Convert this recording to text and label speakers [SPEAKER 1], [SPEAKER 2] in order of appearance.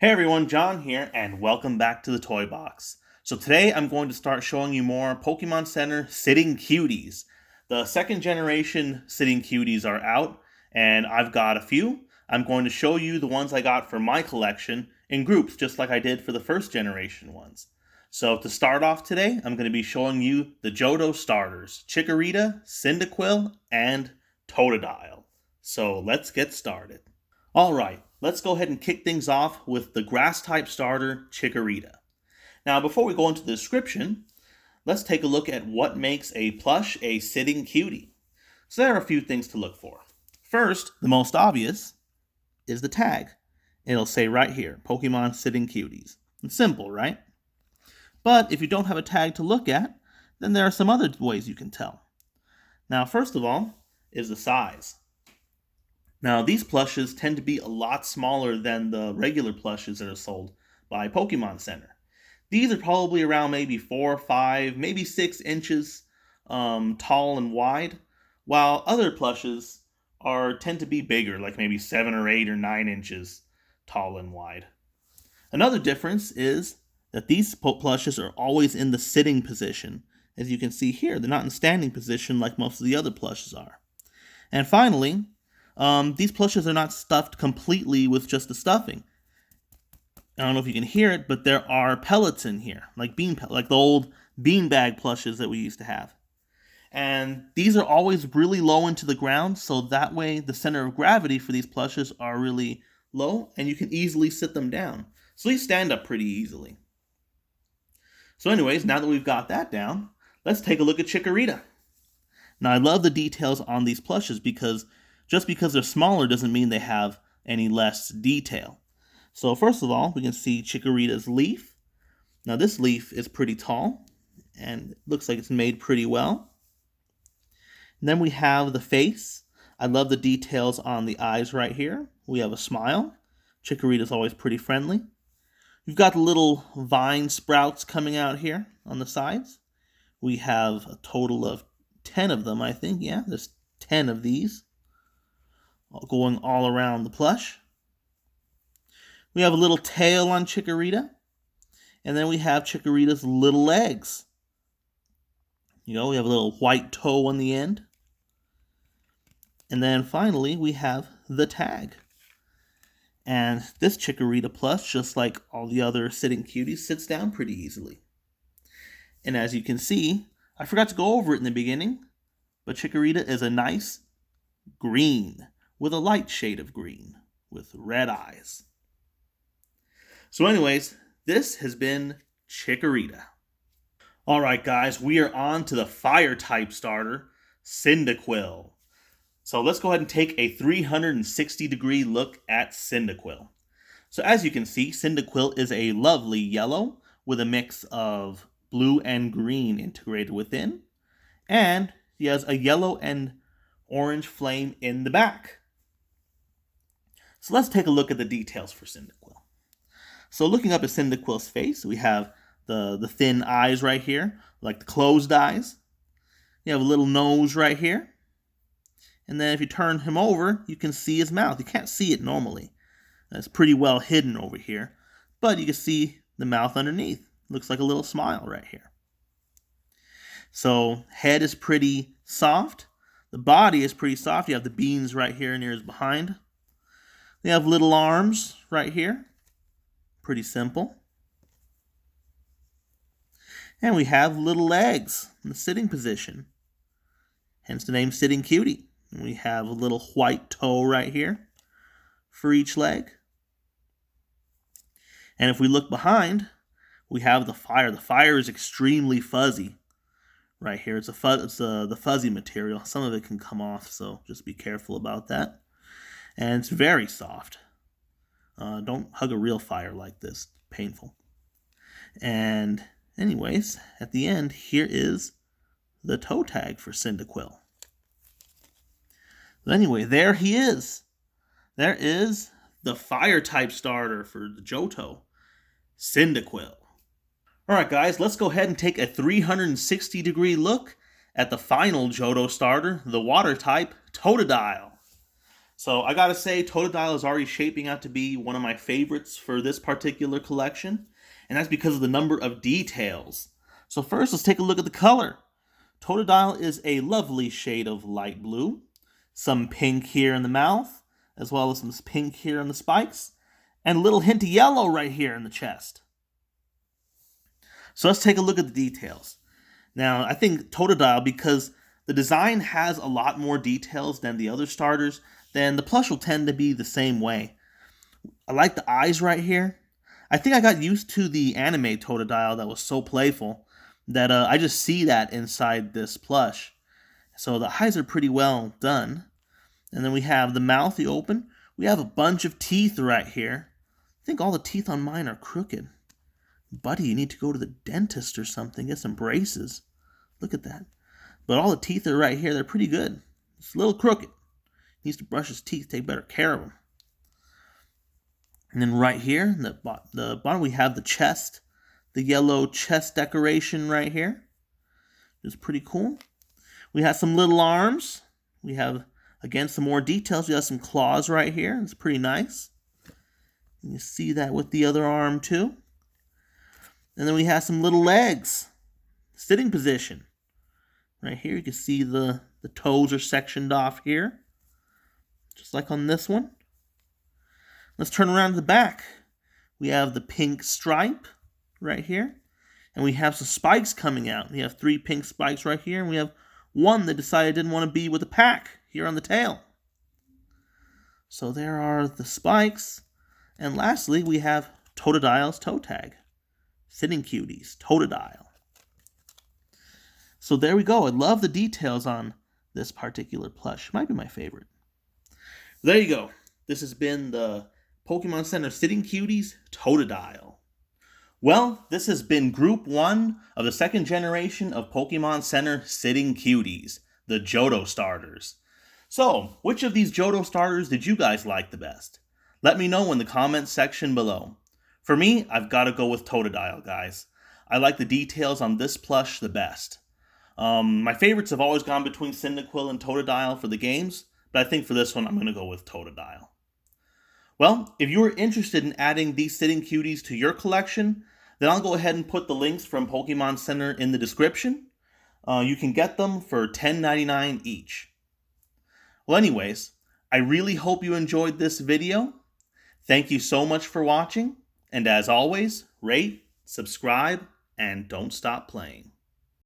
[SPEAKER 1] Hey everyone, John here, and welcome back to the Toy Box. So today I'm going to start showing you more Pokemon Center Sitting Cuties. The second generation Sitting Cuties are out, and I've got a few. I'm going to show you the ones I got for my collection in groups, just like I did for the first generation ones. So to start off today, I'm going to be showing you the Johto starters, Chikorita, Cyndaquil, and Totodile. So let's get started. Alright, let's go ahead and kick things off with the grass-type starter, Chikorita. Now, before we go into the description, let's take a look at what makes a plush a sitting cutie. So there are a few things to look for. First, the most obvious, is the tag. It'll say right here, Pokemon Sitting Cuties. It's simple, right? But if you don't have a tag to look at, then there are some other ways you can tell. Now, first of all, is the size. Now, these plushes tend to be a lot smaller than the regular plushes that are sold by Pokemon Center. These are probably around maybe 4, 5, maybe 6 inches tall and wide, while other plushes tend to be bigger, like maybe 7 or 8 or 9 inches tall and wide. Another difference is that these plushes are always in the sitting position. As you can see here, they're not in standing position like most of the other plushes are. And finally, these plushes are not stuffed completely with just the stuffing. I don't know if you can hear it, but there are pellets in here, like the old beanbag plushes that we used to have. And these are always really low into the ground, so that way the center of gravity for these plushes are really low, and you can easily sit them down. So these stand up pretty easily. So anyways, now that we've got that down, let's take a look at Chikorita. Now I love the details on these plushes because just because they're smaller doesn't mean they have any less detail. So first of all, we can see Chikorita's leaf. Now this leaf is pretty tall, and it looks like it's made pretty well. And then we have the face. I love the details on the eyes right here. We have a smile. Chikorita's always pretty friendly. We've got the little vine sprouts coming out here on the sides. We have a total of 10 of them, I think. Yeah, there's 10 of these going all around the plush. We have a little tail on Chikorita. And then we have Chikorita's little legs. We have a little white toe on the end. And then finally, we have the tag. And this Chikorita plush, just like all the other sitting cuties, sits down pretty easily. And as you can see, I forgot to go over it in the beginning, but Chikorita is a nice green, with a light shade of green, with red eyes. So anyways, this has been Chikorita. Alright guys, we are on to the fire-type starter, Cyndaquil. So let's go ahead and take a 360-degree look at Cyndaquil. So as you can see, Cyndaquil is a lovely yellow with a mix of blue and green integrated within. And he has a yellow and orange flame in the back. So let's take a look at the details for Cyndaquil. So looking up at Cyndaquil's face, we have the thin eyes right here, like the closed eyes. You have a little nose right here. And then if you turn him over, you can see his mouth. You can't see it normally. It's pretty well hidden over here. But you can see the mouth underneath. Looks like a little smile right here. So head is pretty soft. The body is pretty soft. You have the beans right here near his behind. They have little arms right here. Pretty simple. And we have little legs in the sitting position. Hence the name Sitting Cutie. And we have a little white toe right here for each leg. And if we look behind, we have the fire. The fire is extremely fuzzy right here. It's the fuzzy material. Some of it can come off, so just be careful about that. And it's very soft. Don't hug a real fire like this. It's painful. And anyways, at the end, here is the toe tag for Cyndaquil. But anyway, there he is. There is the fire-type starter for the Johto, Cyndaquil. Alright guys, let's go ahead and take a 360-degree look at the final Johto starter, the water-type Totodile. So I gotta say, Totodile is already shaping out to be one of my favorites for this particular collection, and that's because of the number of details. So first, let's take a look at the color. Totodile is a lovely shade of light blue, some pink here in the mouth, as well as some pink here on the spikes, and a little hint of yellow right here in the chest. So let's take a look at the details. Now, I think Totodile, because the design has a lot more details than the other starters, then the plush will tend to be the same way. I like the eyes right here. I think I got used to the anime Totodile that was so playful that I just see that inside this plush. So the eyes are pretty well done. And then we have the mouth, the open. We have a bunch of teeth right here. I think all the teeth on mine are crooked. Buddy, you need to go to the dentist or something, get some braces. Look at that. But all the teeth are right here. They're pretty good. It's a little crooked. He needs to brush his teeth, take better care of them. And then right here, the bottom, we have the chest. The yellow chest decoration right here. It's pretty cool. We have some little arms. We have, again, some more details. We have some claws right here. It's pretty nice. And you see that with the other arm too. And then we have some little legs. Sitting position. Right here, you can see the toes are sectioned off here. Just like on this one. Let's turn around to the back. We have the pink stripe right here. And we have some spikes coming out. We have 3 pink spikes right here. And we have one that decided didn't want to be with the pack here on the tail. So there are the spikes. And lastly, we have Totodile's toe tag. Sitting Cuties, Totodile. So there we go. I love the details on this particular plush. Might be my favorite. There you go. This has been the Pokemon Center Sitting Cuties, Totodile. Well, this has been Group 1 of the second generation of Pokemon Center Sitting Cuties, the Johto starters. So, which of these Johto starters did you guys like the best? Let me know in the comments section below. For me, I've got to go with Totodile, guys. I like the details on this plush the best. My favorites have always gone between Cyndaquil and Totodile for the games, but I think for this one, I'm going to go with Totodile. Well, if you are interested in adding these Sitting Cuties to your collection, then I'll go ahead and put the links from Pokemon Center in the description. You can get them for $10.99 each. Well, anyways, I really hope you enjoyed this video. Thank you so much for watching, and as always, rate, subscribe, and don't stop playing.